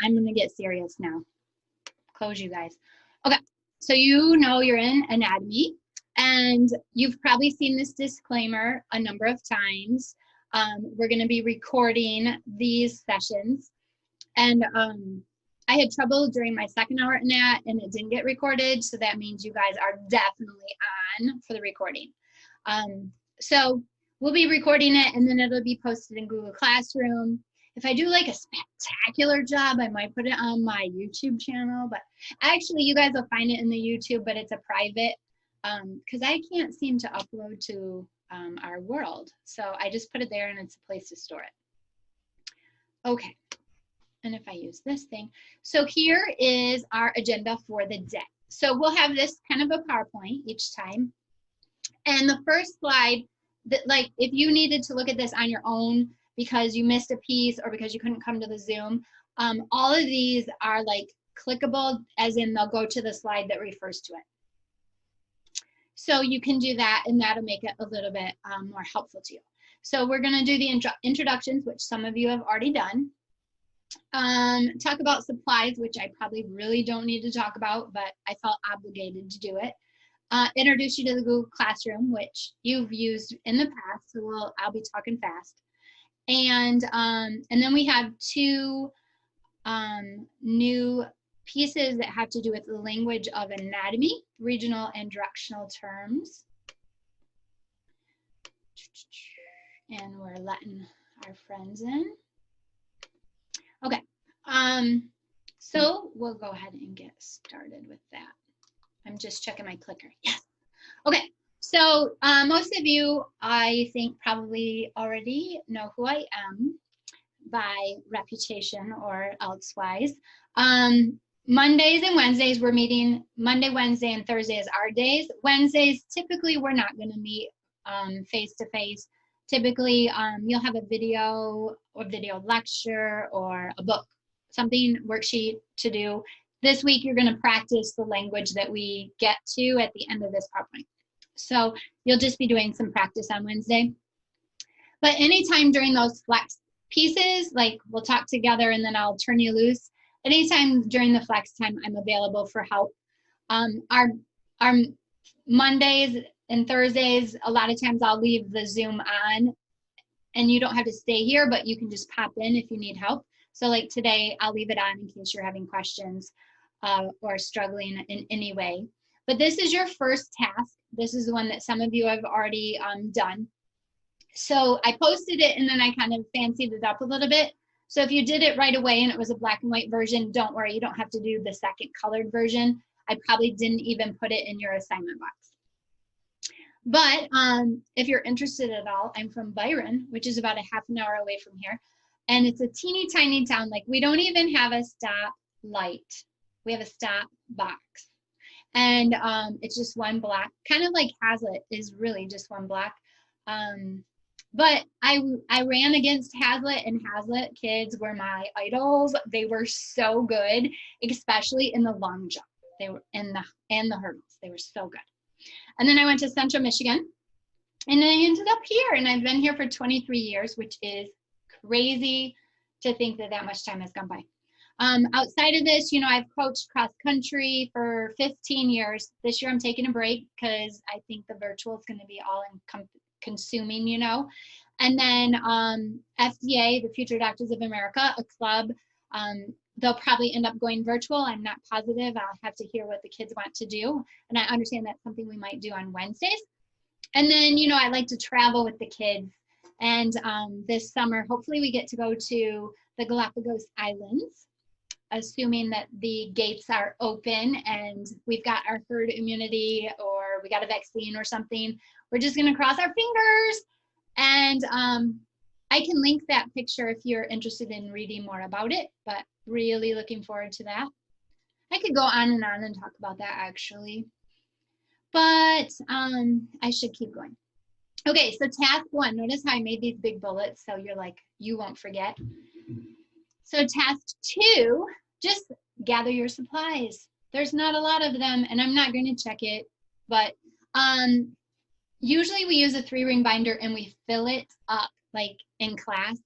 I'm gonna get serious now. Close you guys. Okay, so you know you're in anatomy, and you've probably seen this disclaimer a number of times. We're gonna be recording these sessions, and I had trouble during my second hour at Nat, and it didn't get recorded, so that means you guys are definitely on for the recording. So we'll be recording it, and then it'll be posted in Google Classroom. If I do like a spectacular job, I might put it on my YouTube channel, but actually you guys will find it in the YouTube, but it's a private, because I can't seem to upload to our world. So I just put it there, and it's a place to store it. Okay, and if I use this thing, so here is our agenda for the day. So we'll have this kind of a PowerPoint each time. And the first slide, that, like, if you needed to look at this on your own because you missed a piece or because you couldn't come to the Zoom, all of these are like clickable, as in they'll go to the slide that refers to it. So you can do that, and that'll make it a little bit more helpful to you. So we're gonna do the introductions, which some of you have already done. Talk about supplies, which I probably really don't need to talk about, but I felt obligated to do it. Introduce you to the Google Classroom, which you've used in the past, so I'll be talking fast. And then we have two new pieces that have to do with the language of anatomy, regional and directional terms. And we're letting our friends in. Okay, so we'll go ahead and get started with that. I'm just checking my clicker. Yes. Okay. So most of you, I think, probably already know who I am by reputation or elsewise. Mondays and Wednesdays, we're meeting. Monday, Wednesday, and Thursday is our days. Wednesdays, typically, we're not going to meet face-to-face. Typically, you'll have a video or video lecture or a book, something, worksheet to do. This week, you're going to practice the language that we get to at the end of this PowerPoint. So you'll just be doing some practice on Wednesday. But anytime during those flex pieces, like we'll talk together and then I'll turn you loose. Anytime during the flex time, I'm available for help. Our Mondays and Thursdays, a lot of times I'll leave the Zoom on, and you don't have to stay here, but you can just pop in if you need help. So like today, I'll leave it on in case you're having questions or struggling in any way. But this is your first task. This is the one that some of you have already done. So I posted it, and then I kind of fancied it up a little bit. So if you did it right away and it was a black and white version, don't worry, you don't have to do the second colored version. I probably didn't even put it in your assignment box. But if you're interested at all, I'm from Byron, which is about a half an hour away from here. And it's a teeny tiny town. Like, we don't even have a stop light. We have a stop box. And it's just one block, kind of like Hazlet is really just one block. But I ran against Hazlet, and Hazlet kids were my idols. They were so good, especially in the long jump. They were in the hurdles. They were so good. And then I went to Central Michigan, and then I ended up here, and I've been here for 23 years, which is crazy to think that that much time has gone by. Outside of this, you know, I've coached cross country for 15 years. This year I'm taking a break because I think the virtual is going to be all consuming, you know. And then FDA, the Future Doctors of America, a club, they'll probably end up going virtual. I'm not positive. I'll have to hear what the kids want to do. And I understand that's something we might do on Wednesdays. And then, you know, I like to travel with the kids. And this summer, hopefully we get to go to the Galapagos Islands, assuming that the gates are open and we've got our herd immunity or we got a vaccine or something. We're just going to cross our fingers. And I can link that picture if you're interested in reading more about it, but really looking forward to that. I could go on and talk about that actually, but I should keep going. Okay, so task one, notice how I made these big bullets so you're like, you won't forget. So task two, just gather your supplies. There's not a lot of them, and I'm not going to check it, but usually we use a 3-ring binder and we fill it up like in class.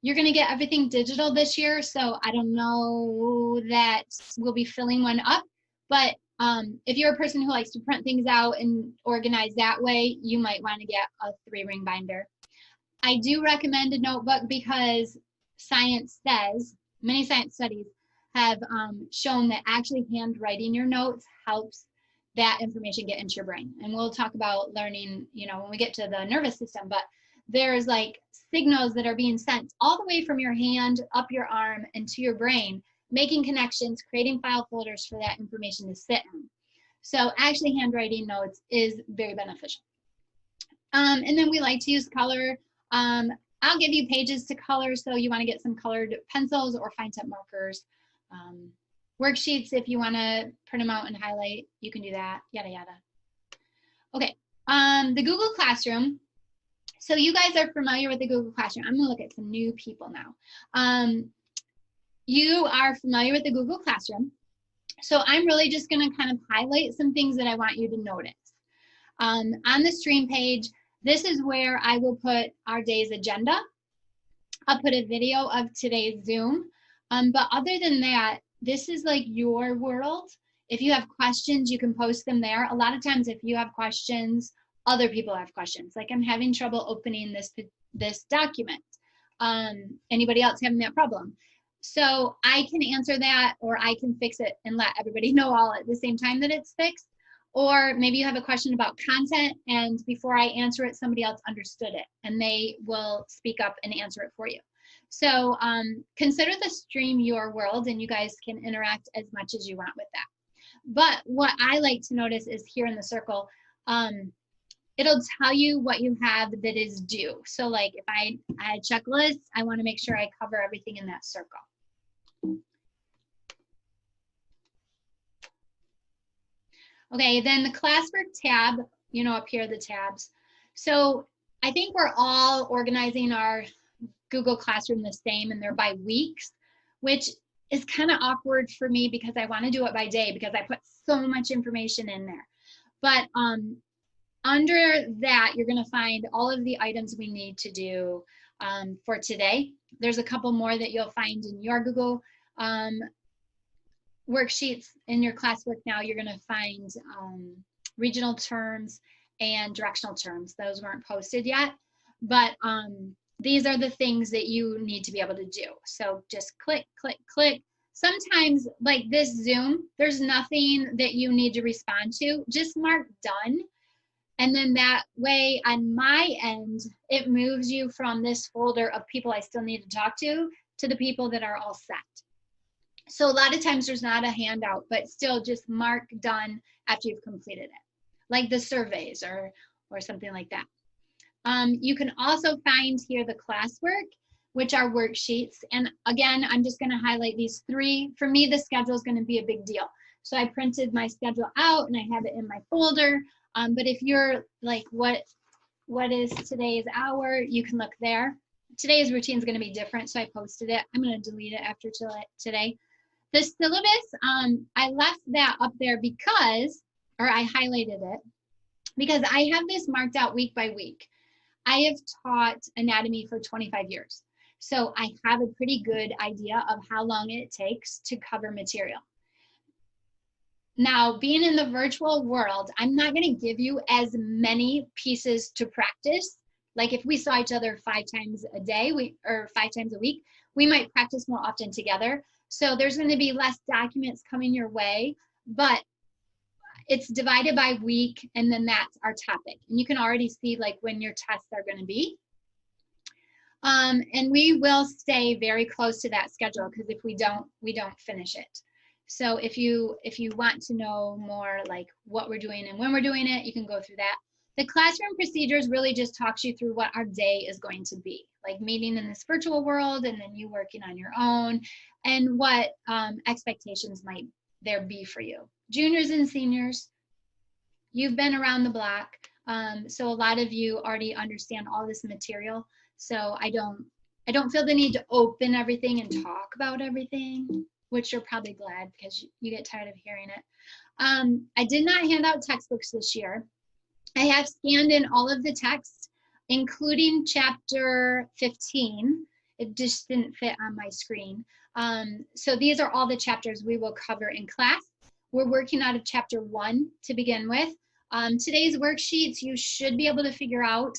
You're going to get everything digital this year, so I don't know that we'll be filling one up. But if you're a person who likes to print things out and organize that way, you might want to get a 3-ring binder. I do recommend a notebook because science says, many science studies have shown that actually handwriting your notes helps that information get into your brain. And we'll talk about learning, you know, when we get to the nervous system, but there's like signals that are being sent all the way from your hand up your arm and to your brain, making connections, creating file folders for that information to sit in. So actually handwriting notes is very beneficial. And then we like to use color. I'll give you pages to color, so you want to get some colored pencils or fine tip markers. Worksheets, if you want to print them out and highlight, you can do that, yada, yada. Okay, the Google Classroom. So you guys are familiar with the Google Classroom. I'm gonna look at some new people now. You are familiar with the Google Classroom. So I'm really just gonna kind of highlight some things that I want you to notice. On the stream page, this is where I will put our day's agenda. I'll put a video of today's Zoom. But other than that, this is like your world. If you have questions, you can post them there. A lot of times if you have questions, other people have questions. Like, I'm having trouble opening this document. Anybody else having that problem? So I can answer that, or I can fix it and let everybody know all at the same time that it's fixed. Or maybe you have a question about content, and before I answer it, somebody else understood it, and they will speak up and answer it for you. So consider the stream your world, and you guys can interact as much as you want with that. But what I like to notice is here in the circle, it'll tell you what you have that is due. So like if I had checklists, I want to make sure I cover everything in that circle. Okay, then the classwork tab, you know, up here, the tabs. So I think we're all organizing our Google Classroom the same, and they're by weeks, which is kind of awkward for me because I want to do it by day because I put so much information in there. But under that, you're going to find all of the items we need to do for today. There's a couple more that you'll find in your Google worksheets. In your classwork now, you're going to find regional terms and directional terms. Those weren't posted yet, but these are the things that you need to be able to do. So just click, click, click. Sometimes, like this Zoom, there's nothing that you need to respond to. Just mark done. And then that way, on my end, it moves you from this folder of people I still need to talk to the people that are all set. So a lot of times there's not a handout, but still just mark done after you've completed it, like the surveys or something like that. You can also find here the classwork, which are worksheets. And again, I'm just going to highlight these 3. For me, the schedule is going to be a big deal. So I printed my schedule out and I have it in my folder. But if you're like, what is today's hour? You can look there. Today's routine is going to be different, so I posted it. I'm going to delete it after today. The syllabus, I left that up there because, or I highlighted it, because I have this marked out week by week. I have taught anatomy for 25 years. So I have a pretty good idea of how long it takes to cover material. Now, being in the virtual world, I'm not going to give you as many pieces to practice. Like if we saw each other 5 times a day or 5 times a week, we might practice more often together. So there's going to be less documents coming your way, but it's divided by week, and then that's our topic. And you can already see like when your tests are going to be. And we will stay very close to that schedule, because if we don't finish it. So if you want to know more like what we're doing and when we're doing it, you can go through that. The classroom procedures really just talks you through what our day is going to be, like meeting in this virtual world and then you working on your own, and what expectations might there be for you. Juniors and seniors, you've been around the block. So a lot of you already understand all this material. So I don't feel the need to open everything and talk about everything, which you're probably glad because you get tired of hearing it. I did not hand out textbooks this year. I have scanned in all of the text, including chapter 15, It just didn't fit on my screen. So these are all the chapters we will cover in class. We're working out of chapter 1 to begin with. Today's worksheets you should be able to figure out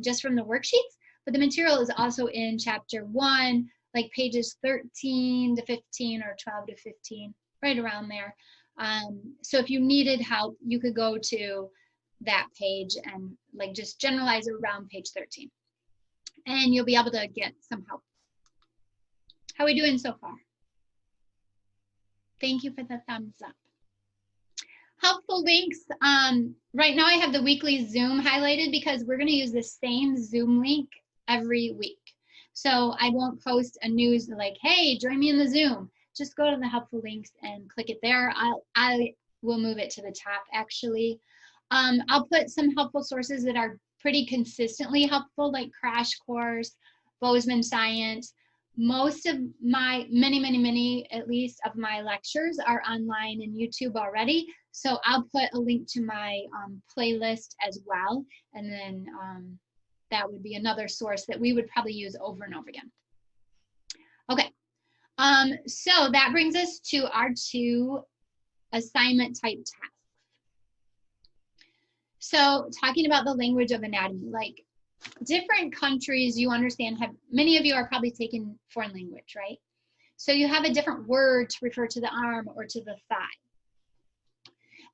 just from the worksheets, but the material is also in chapter 1, like pages 13 to 15 or 12 to 15, right around there. So if you needed help, you could go to that page and like just generalize it around page 13. And you'll be able to get some help. How are we doing so far? Thank you for the thumbs up. Helpful links. Right now I have the weekly Zoom highlighted because we're going to use the same Zoom link every week. So I won't post a news like, hey, join me in the Zoom. Just go to the helpful links and click it there. I will move it to the top actually. I'll put some helpful sources that are pretty consistently helpful, like Crash Course, Bozeman Science. Most of my, many at least of my lectures are online in YouTube already. So I'll put a link to my playlist as well. And then that would be another source that we would probably use over and over again. Okay, so that brings us to our 2 assignment type tasks. So talking about the language of anatomy, like different countries you understand have, many of you are probably taking foreign language, right? So you have a different word to refer to the arm or to the thigh.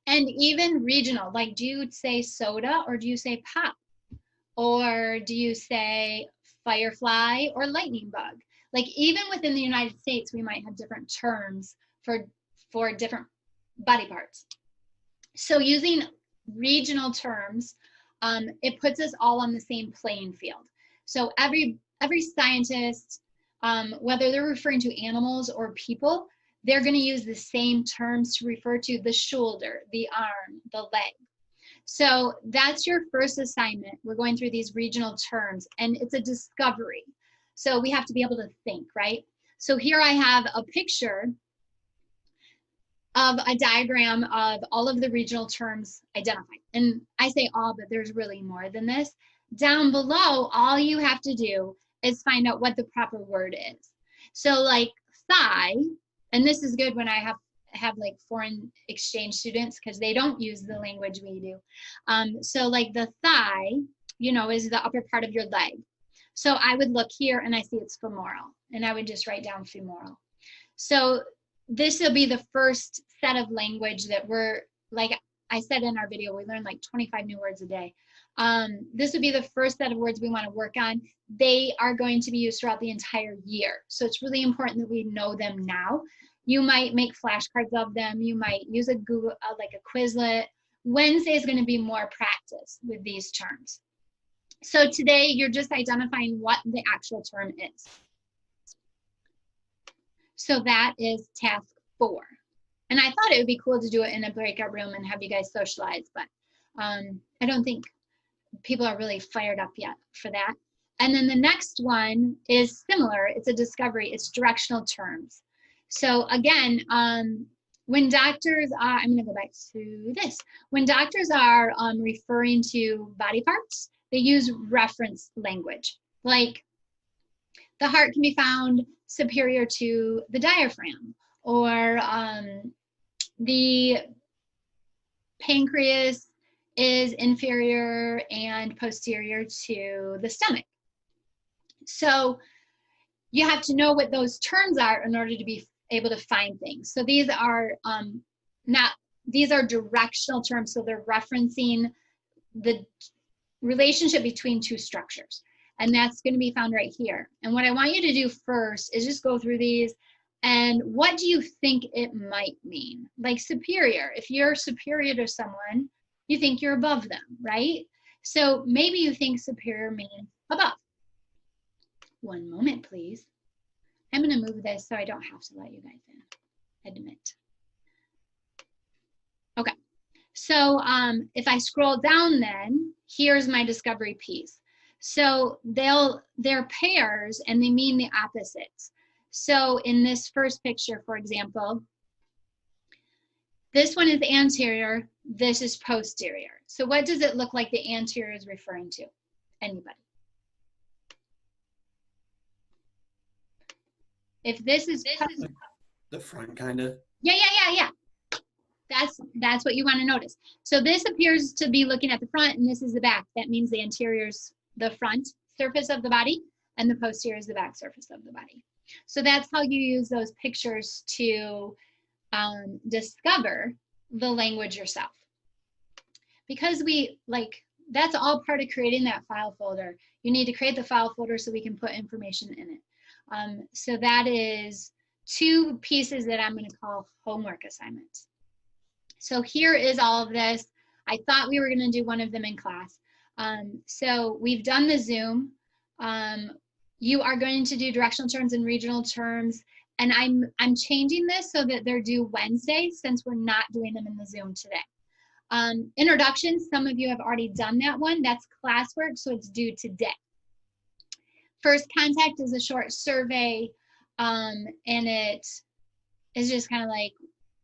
And even regional, like do you say soda or do you say pop? Or do you say firefly or lightning bug? Like even within the United States, we might have different terms for different body parts. So using regional terms, it puts us all on the same playing field. So every scientist, whether they're referring to animals or people, they're going to use the same terms to refer to the shoulder, the arm, the leg. So that's your first assignment. We're going through these regional terms and it's a discovery. So we have to be able to think, right? So here I have a picture of a diagram of all of the regional terms identified. And I say all, but there's really more than this. Down below, all you have to do is find out what the proper word is. So like thigh, and this is good when I have like foreign exchange students because they don't use the language we do. So like the thigh, you know, is the upper part of your leg. So I would look here and I see it's femoral and I would just write down femoral. So this will be the first set of language that we're, like I said in our video, we learn like 25 new words a day. This would be the first set of words we want to work on. They are going to be used throughout the entire year. So it's really important that we know them now. You might make flashcards of them. You might use a Google, like a Quizlet. Wednesday is going to be more practice with these terms. So today you're just identifying what the actual term is. So that is task 4. And I thought it would be cool to do it in a breakout room and have you guys socialize, but I don't think people are really fired up yet for that. And then the next one is similar. It's a discovery. It's directional terms. So again, when doctors are, I'm going to go back to this. When doctors are referring to body parts, they use reference language. Like the heart can be found superior to the diaphragm, or the pancreas is inferior and posterior to the stomach. So you have to know what those terms are in order to be able to find things. So these are these are directional terms, so they're referencing the relationship between 2 structures. And that's going to be found right here. And what I want you to do first is just go through these and what do you think it might mean? Like superior, if you're superior to someone, you think you're above them, right? So maybe you think superior means above. One moment, please. I'm going to move this so I don't have to let you guys in. Admit. Okay. So if I scroll down then, here's my discovery piece. So they're pairs and they mean the opposites. So in this first picture, for example, this one is anterior, this is posterior. So what does it look like the anterior is referring to? Anybody? If this is Like the front, kind of. yeah. That's what you want to notice. So this appears to be looking at the front, and this is the back. That means the anterior's the front surface of the body, and the posterior is the back surface of the body. So that's how you use those pictures to discover the language yourself. Because that's all part of creating that file folder. You need to create the file folder so we can put information in it. So that is 2 pieces that I'm going to call homework assignments. So here is all of this. I thought we were going to do one of them in class. So we've done the Zoom. You are going to do directional terms and regional terms. And I'm changing this so that they're due Wednesday, since we're not doing them in the Zoom today. Introductions, some of you have already done that one. That's classwork, so it's due today. First contact is a short survey, and it is just kind of like,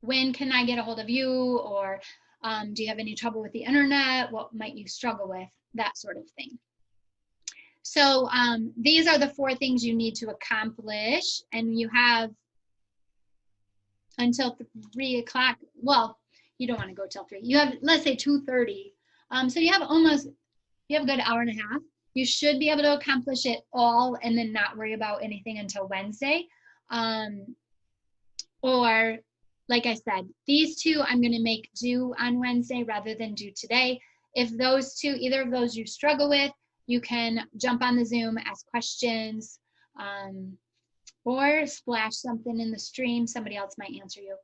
when can I get a hold of you? Or do you have any trouble with the internet? What might you struggle with? That sort of thing. So these are the 4 things you need to accomplish, and you have until 3 o'clock. Well, you don't want to go till 3. You have, let's say, 2:30. So you have a good hour and a half. You should be able to accomplish it all and then not worry about anything until Wednesday. Or, like I said, these 2 I'm going to make due on Wednesday rather than due today. If those 2, either of those you struggle with, you can jump on the Zoom, ask questions, or splash something in the stream. Somebody else might answer you.